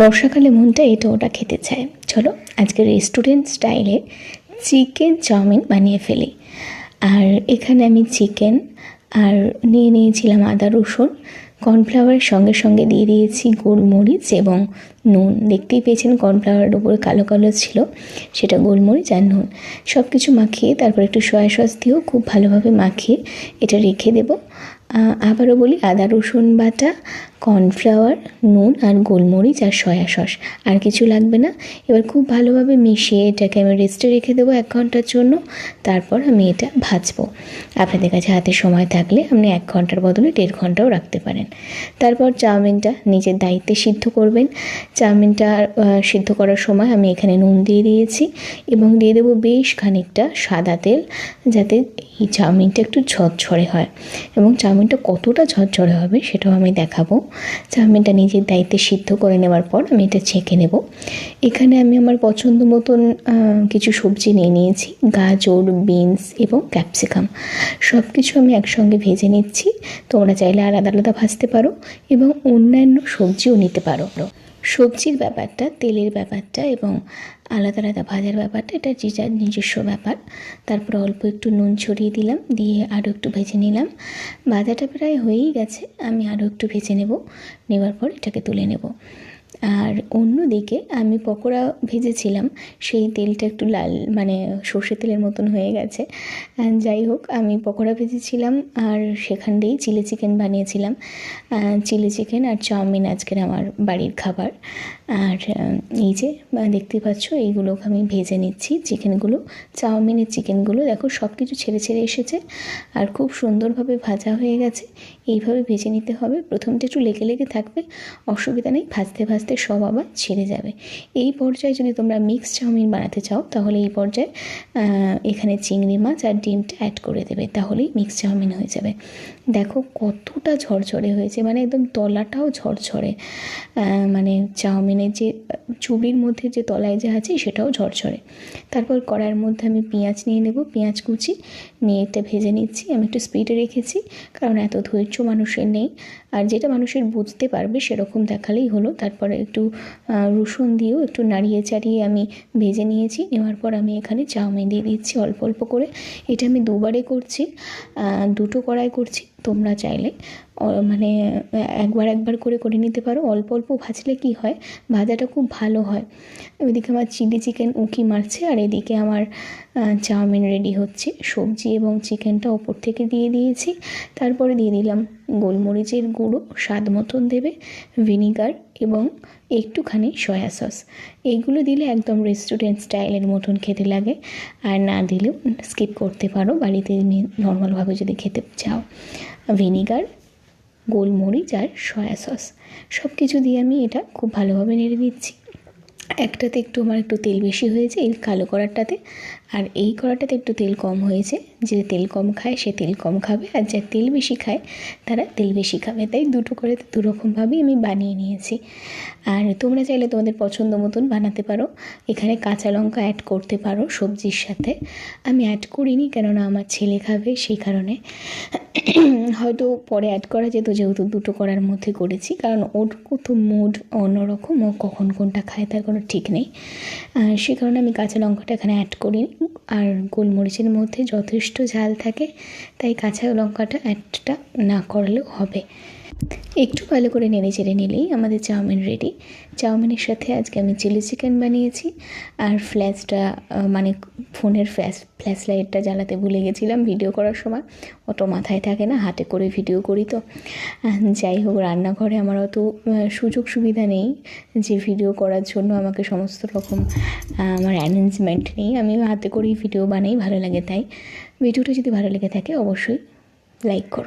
বর্ষাকালে মনটা এটা ওটা খেতে চায়। চলো আজকে রেস্টুরেন্ট স্টাইলে চিকেন চাউমিন বানিয়ে ফেলি। আর এখানে আমি চিকেন আর নিয়েছিলাম আদা রসুন, কর্নফ্লাওয়ারের সঙ্গে সঙ্গে দিয়ে দিয়েছি গোলমরিচ এবং নুন। দেখতেই পেয়েছেন কর্নফ্লাওয়ারের উপরে কালো কালো ছিল, সেটা গোলমরিচ আর নুন। সব কিছু মাখিয়ে তারপর একটু সয়া সস দিয়েও খুব ভালোভাবে মাখিয়ে এটা রেখে দেবো। আবারও বলি, আদা রসুন বাটা, কর্নফ্লাওয়ার, নুন আর গোলমরিচ আর সয়া সস, আর কিছু লাগবে না। এবার খুব ভালোভাবে মিশিয়ে এটাকে আমি রেস্টে রেখে দেবো 1 ঘন্টার জন্য। তারপর আমি এটা ভাজবো। আপনাদের কাছে হাতে সময় থাকলে আপনি 1 ঘন্টার বদলে 1.5 ঘন্টাও রাখতে পারেন। তারপর চাউমিনটা নিজের দায়িত্বে সিদ্ধ করবেন। চাউমিনটা সিদ্ধ করার সময় আমি এখানে নুন দিয়ে দিয়েছি এবং দিয়ে দেবো বেশ খানিকটা সাদা তেল, যাতে এই চাউমিনটা একটু ঝরঝরে হয়। এবং চাউমিনটা কতটা ঝরঝরে হবে সেটাও আমি দেখাবো। চাউমিনটা নিজের দায়িত্বে সিদ্ধ করে নেওয়ার পর আমি এটা ছেঁকে নেব। এখানে আমি আমার পছন্দ মতন কিছু সবজি নিয়ে নিয়েছি, গাজর, বিনস এবং ক্যাপসিকাম। সব কিছু আমি একসঙ্গে ভেজে নিচ্ছি। তোমরা চাইলে আলাদা আলাদা ভাজতে পারো এবং অন্যান্য সবজিও নিতে পারো। সবজির ব্যাপারটা, তেলের ব্যাপারটা এবং আলাদা আলাদা ভাজার ব্যাপারটা এটা যে যার নিজস্ব ব্যাপার। তারপর অল্প একটু নুন ছড়িয়ে দিলাম, দিয়ে আরও একটু ভেজে নিলাম। ভাজাটা প্রায় হয়েই গেছে, আমি আরও একটু ভেজে নেওয়ার পর এটাকে তুলে নেব। আর অন্যদিকে আমি পকোড়া ভেজেছিলাম, সেই তেলটা একটু লাল মানে সর্ষের তেলের মতন হয়ে গেছে। যাই হোক, আমি পকোড়া ভেজেছিলাম আর সেখানটাই চিলি চিকেন বানিয়েছিলাম। চিলি চিকেন আর চাউমিন আজকের আমার বাড়ির খাবার। আর এই যে দেখতেই পাচ্ছ, এইগুলোকে আমি ভেজে নিচ্ছি। চিকেনগুলো, চাউমিনের চিকেনগুলো দেখো সব কিছু ছেড়ে ছেড়ে এসেছে আর খুব সুন্দরভাবে ভাজা হয়ে গেছে। এইভাবে ভেজে নিতে হবে। প্রথমটা একটু লেগে লেগে থাকবে, অসুবিধা নেই, ভাজতে ভাজতে সব আবার ছেড়ে যাবে। এই পর্যায়ে যদি তোমরা মিক্স চাউমিন বানাতে চাও তাহলে এই পর্যায়ে এখানে চিংড়ি মাছ আর ডিমটা অ্যাড করে দেবে, তাহলেই মিক্স চাউমিন হয়ে যাবে। দেখো কতটা ঝরঝরে হয়েছে, মানে একদম তলাটাও ঝরঝরে, মানে চাউমিনের যে চুবির মধ্যে যে তলায় যে আছে সেটাও ঝরঝরে। তারপর কড়াইয়ের মধ্যে আমি পেঁয়াজ নিয়ে নেব, পেঁয়াজ কুচি নিয়ে এটা ভেজে নিচ্ছি। আমি একটু স্পিডে রেখেছি কারণ এত ধৈর্য মানুষের নেই, আর যেটা মানুষের বুঝতে পারবে সেরকম দেখালেই হলো। তারপরে একটু রসুন দিয়েও একটু নাড়িয়ে চাড়িয়ে আমি ভেজে নিয়েছি। নেওয়ার পর আমি এখানে চাউমিন দিয়ে দিচ্ছি অল্প অল্প করে। এটা আমি দুবারে করছি, দুটো কড়াই করছি। তোমরা চাইলে মানে একবার করে নিতে পারো। অল্প অল্প ভাজলে কি হয়, ভাজাটা খুব ভালো হয়। ওইদিকে আমার চিলি চিকেন উঁকি মারছে আর এদিকে আমার চাউমিন রেডি হচ্ছে। সবজি এবং চিকেনটা ওপর থেকে দিয়ে দিয়েছি। তারপরে দিয়ে দিলাম গোলমরিচের গুঁড়ো, স্বাদ মতন দেবে, ভিনিগার এবং একটুখানি সয়া সস। এইগুলো দিলে একদম রেস্টুরেন্ট স্টাইলের মতন খেতে লাগে, আর না দিলেও স্কিপ করতে পারো বাড়িতে নর্মালভাবে যদি খেতে চাও। ভিনিগার, গোলমরিচ আর সয়া সস সব কিছু দিয়ে আমি এটা খুব ভালোভাবে নেড়ে দিচ্ছি। একটাতে আমার একটু তেল বেশি হয়েছে, এই কালো কড়াটাতে, আর এই কড়াটাতে একটু তেল কম হয়েছে। যে তেল কম খায় সে তেল কম খাবে, আর যে তেল বেশি খায় তারা তেল বেশি খাবে। তাই দুটো করে দুরকমভাবেই আমি বানিয়ে নিয়েছি। আর তোমরা চাইলে তোমাদের পছন্দ মতন বানাতে পারো। এখানে কাঁচা লঙ্কা অ্যাড করতে পারো সবজির সাথে। আমি অ্যাড করিনি, কেননা আমার ছেলে খাবে, সেই কারণে। হয়তো পরে অ্যাড করা যেত, যেহেতু দুটো করার মধ্যে করেছি, কারণ ওর তো মুড অন্যরকম, ও কখন কোনটা খায় তার কোনো ঠিক নেই। সে কারণে আমি কাঁচা লঙ্কাটা এখানে অ্যাড করিনি। আর গোলমরিচের মধ্যে যথেষ্ট ঝাল থাকে, তাই কাঁচা লঙ্কাটা অ্যাডটা না করলেও হবে। একটু ভালো করে নেড়ে চেড়ে নিলেই আমাদের চাউমিন রেডি। চাউমিনের সাথে আজকে আমি চিলি চিকেন বানিয়েছি। আর ফ্ল্যাশটা মানে ফোনের ফ্ল্যাশ লাইটটা জ্বালাতে ভুলে গেছিলাম ভিডিও করার সময়, অত মাথায় থাকে না, হাতে করে ভিডিও করি তো। যাই হোক, রান্নাঘরে আমার অত সুযোগ সুবিধা নেই যে ভিডিও করার জন্য আমাকে সমস্ত রকম আমার অ্যারেঞ্জমেন্ট নেই। আমি হাতে করেই ভিডিও বানাই, ভালো লাগে তাই। ভিডিওটা যদি ভালো লেগে থাকে অবশ্যই লাইক করো।